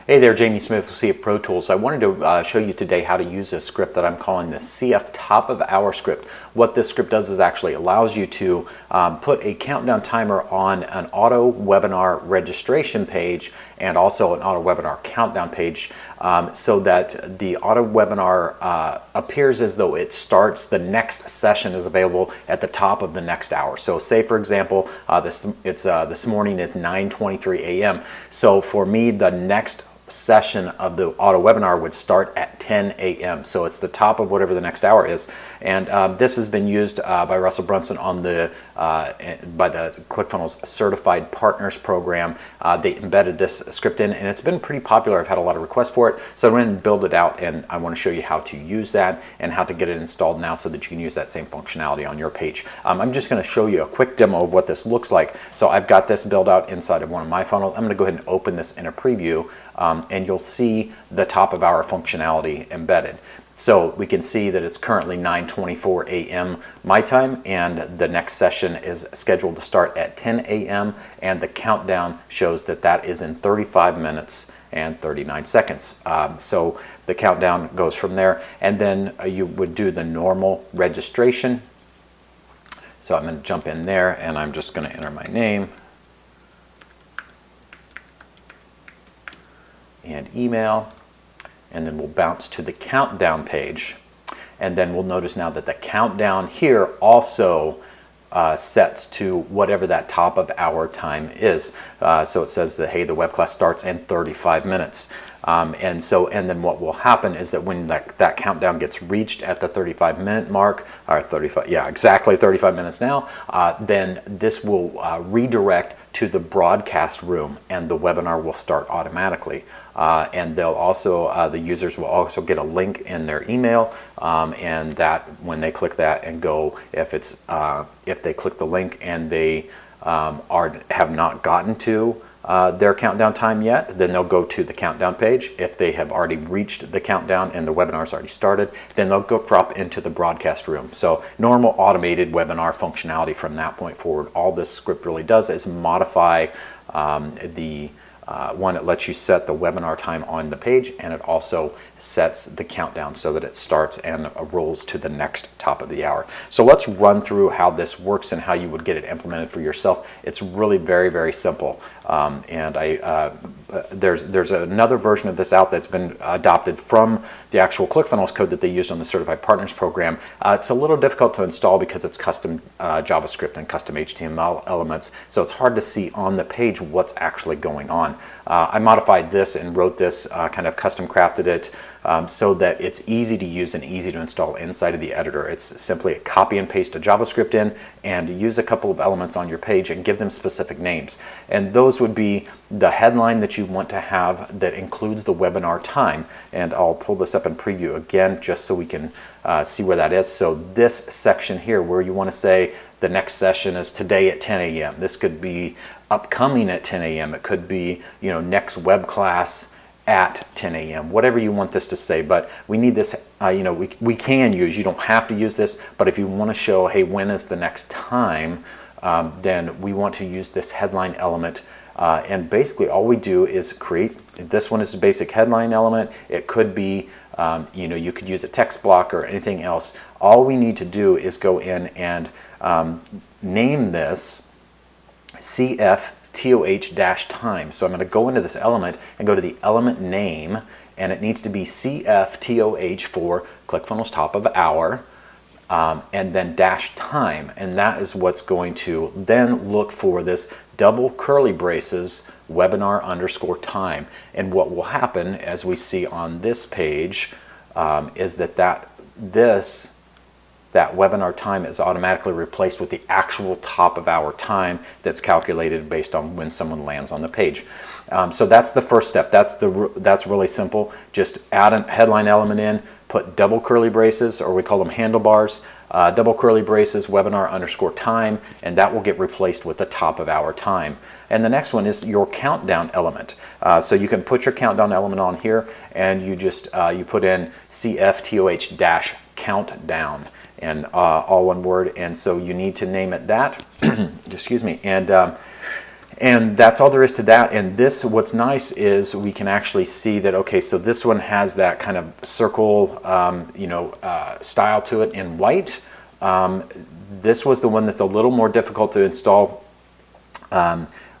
Hey there, Jamie Smith with CF Pro Tools. I wanted to show you today how to use a script that I'm calling the CF Top of Hour script. What this script does is actually allows you to put a countdown timer on an auto webinar registration page and also an auto webinar countdown page so that the auto webinar appears as though it starts, the next session is available at the top of the next hour. So say for example, this morning it's 9:23 a.m. So for me, the next session of the auto webinar would start at 10 a.m. So it's the top of whatever the next hour is. And this has been used by Russell Brunson on the by the ClickFunnels Certified Partners Program. They embedded this script in, and it's been pretty popular. I've had a lot of requests for it, so I'm going to build it out, and I want to show you how to use that and how to get it installed now so that you can use that same functionality on your page. I'm just going to show you a quick demo of what this looks like. So I've got this built out inside of one of my funnels. I'm going to go ahead and open this in a preview. And you'll see the top of our functionality embedded. So we can see that it's currently 9:24 a.m. my time, and the next session is scheduled to start at 10 a.m. and the countdown shows that that is in 35 minutes and 39 seconds. So the countdown goes from there, and then you would do the normal registration. So I'm going to jump in there, and I'm just going to enter my name and email, and then we'll bounce to the countdown page, and then we'll notice now that the countdown here also sets to whatever that top of hour time is. So it says that, hey, the web class starts in 35 minutes. And then what will happen is that when that countdown gets reached at the 35-minute mark, or 35, yeah, exactly 35 minutes now, then this will redirect to the broadcast room, and the webinar will start automatically. And they'll also, the users will also get a link in their email, and that when they click that and go, if they click the link and they have not gotten to their countdown time yet, then they'll go to the countdown page. If they have already reached the countdown and the webinar's already started, then they'll go drop into the broadcast room. So normal automated webinar functionality from that point forward. All this script really does is modify the one, it lets you set the webinar time on the page, and it also sets the countdown so that it starts and rolls to the next top of the hour. So let's run through how this works and how you would get it implemented for yourself. It's really very, very simple. There's another version of this out that's been adopted from the actual ClickFunnels code that they used on the Certified Partners Program. It's a little difficult to install because it's custom JavaScript and custom HTML elements, so it's hard to see on the page what's actually going on. I modified this and wrote this, kind of custom crafted it so that it's easy to use and easy to install inside of the editor. It's simply a copy and paste a JavaScript in and use a couple of elements on your page and give them specific names. And those would be the headline that you want to have that includes the webinar time. And I'll pull this up in preview again just so we can see where that is. So this section here where you want to say the next session is today at 10 a.m. This could be upcoming at 10 a.m. It could be, next web class at 10 a.m. Whatever you want this to say, but we need this, we can use, you don't have to use this, but if you want to show, hey, when is the next time, then we want to use this headline element. And basically all we do is create, this one is a basic headline element. It could be, you could use a text block or anything else. All we need to do is go in and name this CFTOH-time. So I'm going to go into this element and go to the element name, and it needs to be CFTOH for ClickFunnels Top of Hour, and then -time, and that is what's going to then look for this double curly braces webinar _time. And what will happen, as we see on this page, is that webinar time is automatically replaced with the actual top of hour time that's calculated based on when someone lands on the page. So that's the first step. That's really simple. Just add a headline element in, put double curly braces, or we call them handlebars, double curly braces, webinar _time, and that will get replaced with the top of hour time. And the next one is your countdown element. So you can put your countdown element on here, and you just you put in CFTOH-countdown, and all one word. And so you need to name it that. Excuse me. And that's all there is to that. And this, what's nice is we can actually see that, okay, so this one has that kind of circle, style to it in white. This was the one that's a little more difficult to install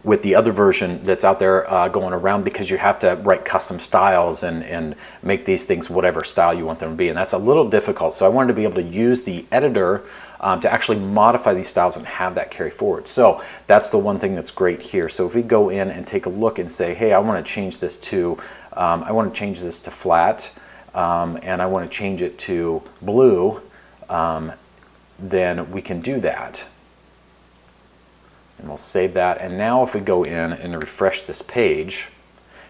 with the other version that's out there going around, because you have to write custom styles and make these things whatever style you want them to be. And that's a little difficult. So I wanted to be able to use the editor to actually modify these styles and have that carry forward. So that's the one thing that's great here. So if we go in and take a look and say, hey, I want to change this to, flat, and I want to change it to blue, then we can do that. And we'll save that. And now if we go in and refresh this page,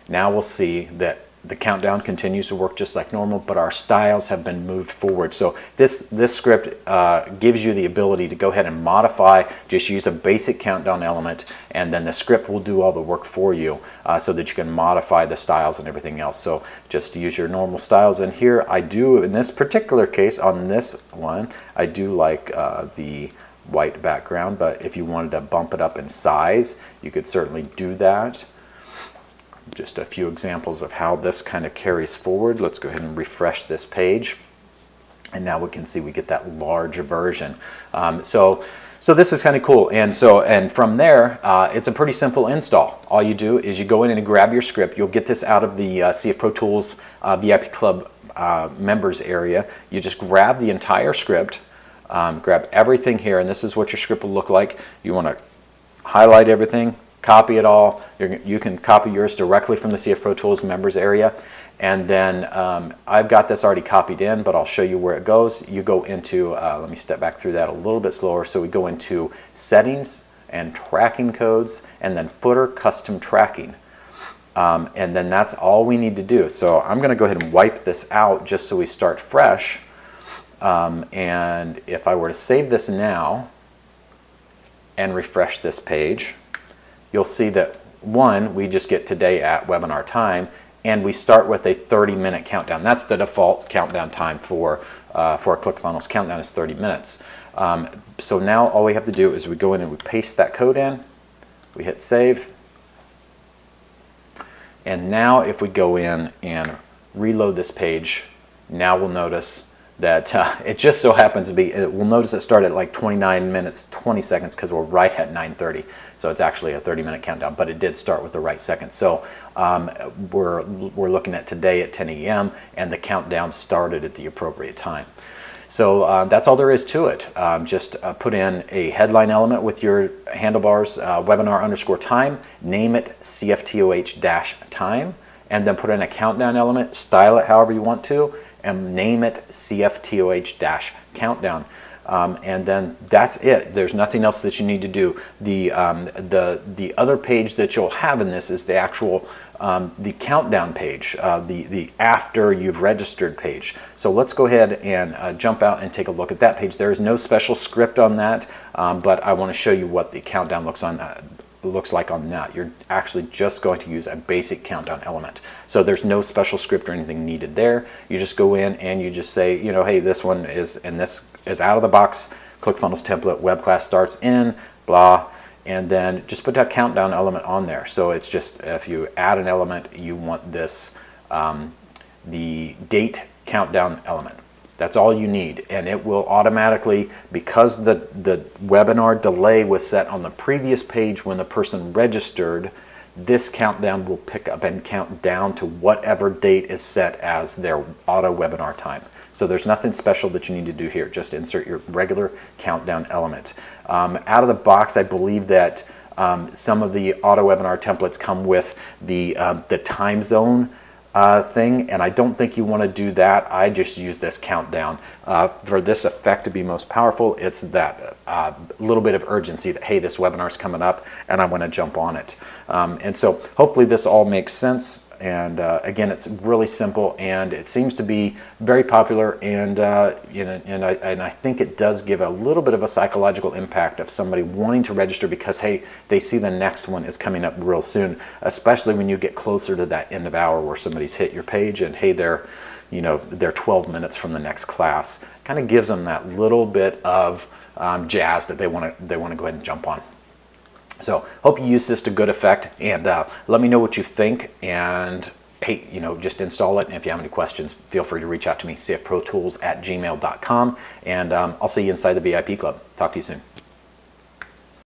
now we'll see that the countdown continues to work just like normal, but our styles have been moved forward. So this script gives you the ability to go ahead and modify, just use a basic countdown element, and then the script will do all the work for you so that you can modify the styles and everything else. So just use your normal styles. And here I do, in this particular case, on this one, I do like the white background, but if you wanted to bump it up in size, you could certainly do that. Just a few examples of how this kind of carries forward. Let's go ahead and refresh this page, and now we can see we get that large version. So this is kind of cool. And from there, it's a pretty simple install. All you do is you go in and grab your script. You'll get this out of the CF Pro Tools VIP Club members area. You just grab the entire script, grab everything here, and this is what your script will look like. You want to highlight everything, copy it all. You can copy yours directly from the CF Pro Tools members area. And then I've got this already copied in, but I'll show you where it goes. You go into, let me step back through that a little bit slower. So we go into settings and tracking codes, and then footer custom tracking. And then that's all we need to do. So I'm going to go ahead and wipe this out just so we start fresh. And if I were to save this now and refresh this page, you'll see that one, we just get today at webinar time, and we start with a 30-minute countdown. That's the default countdown time for ClickFunnels. Countdown is 30 minutes. So now all we have to do is we go in and we paste that code in, we hit save, and now if we go in and reload this page, now we'll notice that it just so happens to be, we'll notice it started at like 29 minutes, 20 seconds because we're right at 9:30. So it's actually a 30-minute countdown, but it did start with the right second. So we're looking at today at 10 a.m. and the countdown started at the appropriate time. So that's all there is to it. Just put in a headline element with your handlebars, webinar_time, name it CFTOH-time, and then put in a countdown element, style it however you want to, and name it CFTOH-countdown. And then that's it. There's nothing else that you need to do. The other page that you'll have in this is the actual the countdown page, the after you've registered page. So let's go ahead and jump out and take a look at that page. There is no special script on that, but I want to show you what the countdown looks like on that. You're actually just going to use a basic countdown element. So there's no special script or anything needed there. You just go in and you just say, you know, hey, this one is, and this is out of the box, ClickFunnels template, web class starts in, blah, and then just put that countdown element on there. So it's just, if you add an element, you want this, the date countdown element. That's all you need, and it will automatically, because the webinar delay was set on the previous page when the person registered, this countdown will pick up and count down to whatever date is set as their auto webinar time. So there's nothing special that you need to do here. Just insert your regular countdown element. Out of the box, I believe that some of the auto webinar templates come with the time zone thing, and I don't think you want to do that. I just use this countdown. For this effect to be most powerful, it's that little bit of urgency that, hey, this webinar is coming up and I want to jump on it. And so hopefully this all makes sense. And again, it's really simple, and it seems to be very popular, and I think it does give a little bit of a psychological impact of somebody wanting to register because, hey, they see the next one is coming up real soon, especially when you get closer to that end of hour where somebody's hit your page and, hey, they're 12 minutes from the next class. Kind of gives them that little bit of jazz that they want to go ahead and jump on. So hope you use this to good effect, and let me know what you think. And hey, just install it. And if you have any questions, feel free to reach out to me, cfprotools@gmail.com. And I'll see you inside the VIP Club. Talk to you soon.